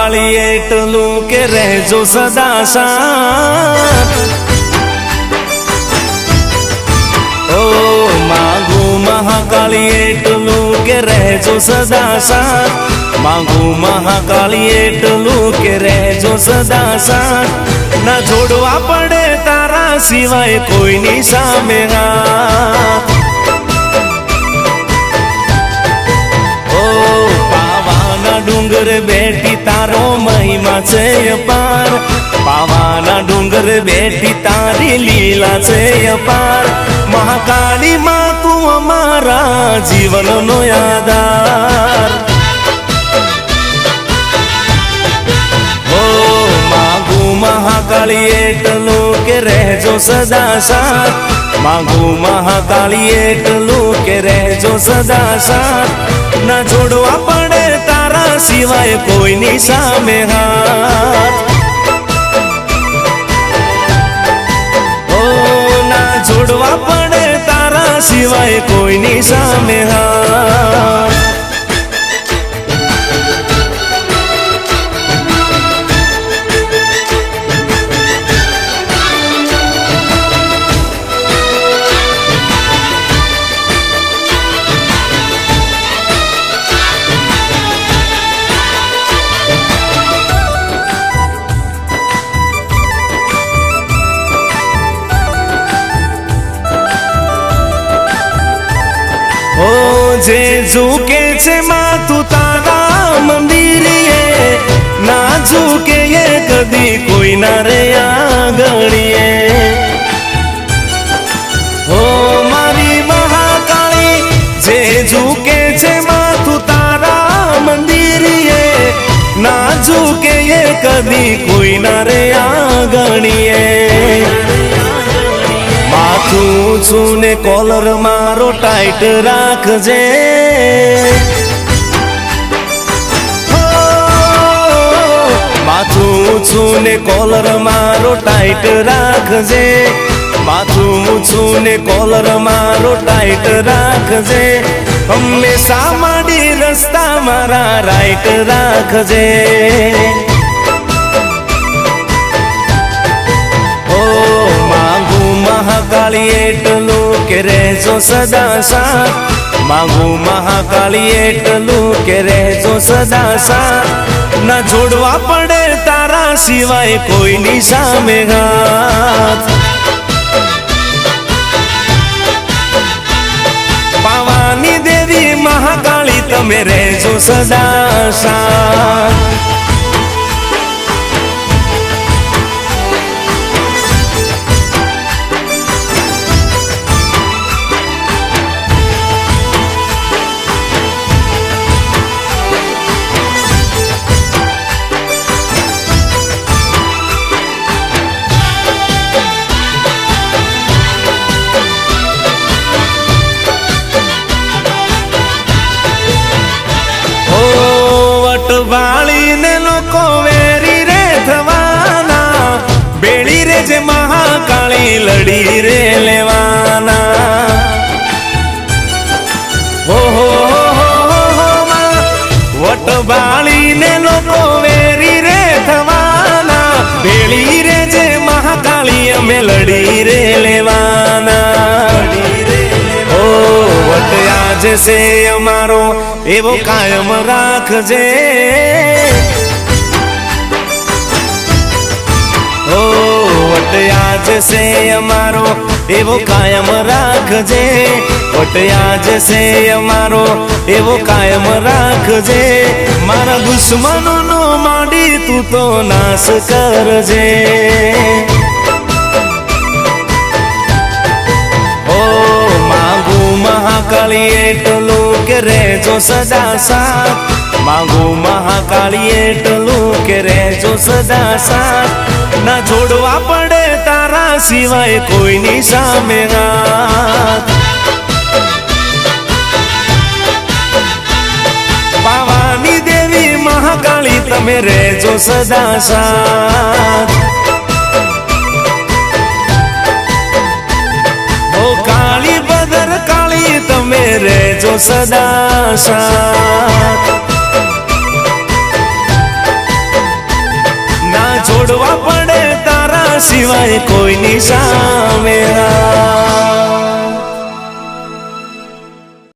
મહાકાળી એટલું કે રહેજો સદા સાથ ઓ માંગુ મહાકાળી એટલું કે રહેજો સદા સાથ માંગુ મહાકાળી એટલું કે રહેજો સદા સાથ ના જોડવા પડે તારા સિવાય કોઈની સામે હાથ ડુંગર બેઠી તારો મહિમા છે અપાર પાવાના ડુંગર બેઠી તારી લીલા છે અપાર મહાકાળી માં તું અમારા જીવનનો આધાર ઓ માંગુ મહાકાળી એટલું કે રહેજો સદા સાથ માંગુ મહાકાળી એટલું કે રહેજો સદા સાથ ના જોડવા પડે તારા સિવાય કોઈની સામે હાથ ઓ ના જોડવા પડે તારા સિવાય કોઈની સામે હાથ જે ઝૂકે છે માથું તારા મંદિરે ના ઝૂકે એ કદી કોઈ ના રે આંગણીએ હો મારી મહાકાળી જે ઝૂકે છે માથું તારા મંદિરે ના ઝૂકે એ કદી કોઈ ના રે આંગણીએ માથું ઊંચું ને કોલર મારો ટાઈટ રાખજે માથું ઊંચું ને કોલર મારો ટાઈટ રાખજે માથું ઊંચું ને કોલર મારો ટાઈટ રાખજે હંમેશા માડી રસ્તા મારા રાઈટ રાખજે મહાકાળી એટલું કે રહેજો સદા સાથ માંગુ મહાકાળી એટલું કે રહેજો સદા સાથ ના જોડવા પડે તારા સિવાય કોઈની સામે હાથ પાવાની દેવી મહાકાળી તમે રહેજો સદા સાથ વાળીને લોકો વેરી રે થવાના બેડી રે જે મહાકાળી લડી રે લેવાના હો વટ વાળીને લોકો વેરી રે થવાના બેડી રે જે મહાકાળી અમે લડી રે લેવાના ઓ વટ આજ છે અમારો એવો કાયમ રાખજે ઓ વટ આજ છે અમારો એવો કાયમ રાખજે વટ આજ છે અમારો એવો કાયમ રાખજે મારા દુશ્મનોનો માંડી તું તો નાશ કરજે ઓ માંગુ મહાકાળી એટલું કે રહેજો સદા સાથ માંગુ મહાકાળી એટલું કે રહેજો સદા સાથ ના જોડવા પડે તારા સિવાય કોઈની સામે હાથ પાવાની દેવી મહાકાળી તમે રહેજો સદા સાથ ઓ કાળી બદર કાળી તમે રહેજો સદા સાથ છોડવા પડે તારા સિવાય કોઈની સામે.